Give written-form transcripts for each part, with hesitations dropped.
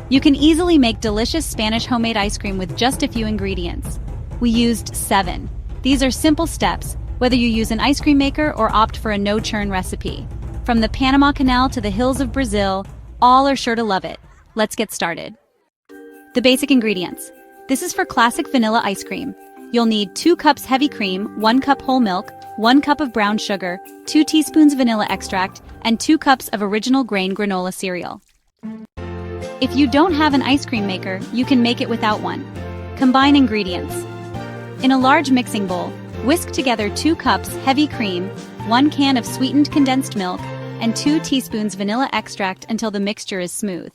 You can easily make delicious Spanish homemade ice cream with just a few ingredients. We used 7. These are simple steps, whether you use an ice cream maker or opt for a no-churn recipe. From the Panama Canal to the hills of Brazil, all are sure to love it. Let's get started. The basic ingredients. This is for classic vanilla ice cream. You'll need 2 cups heavy cream, 1 cup whole milk, 1 cup of brown sugar, 2 teaspoons vanilla extract, and 2 cups of original grain granola cereal. If you don't have an ice cream maker, you can make it without one. Combine ingredients. In a large mixing bowl, whisk together 2 cups heavy cream, 1 can of sweetened condensed milk, and 2 teaspoons vanilla extract until the mixture is smooth.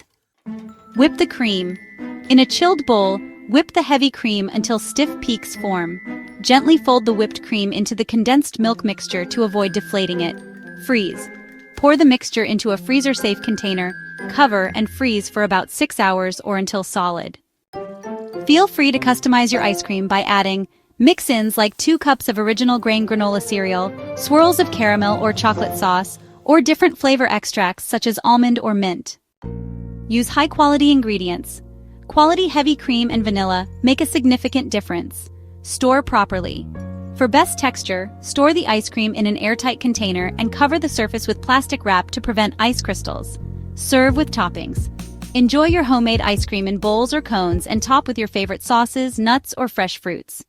Whip the cream. In a chilled bowl, whip the heavy cream until stiff peaks form. Gently fold the whipped cream into the condensed milk mixture to avoid deflating it. Freeze. Pour the mixture into a freezer-safe container, cover, and freeze for about 6 hours or until solid. Feel free to customize your ice cream by adding mix-ins like 2 cups of original grain granola cereal, swirls of caramel or chocolate sauce, or different flavor extracts such as almond or mint. Use high-quality ingredients. Quality heavy cream and vanilla make a significant difference. Store properly. For best texture, store the ice cream in an airtight container and cover the surface with plastic wrap to prevent ice crystals. Serve with toppings. Enjoy your homemade ice cream in bowls or cones and top with your favorite sauces, nuts, or fresh fruits.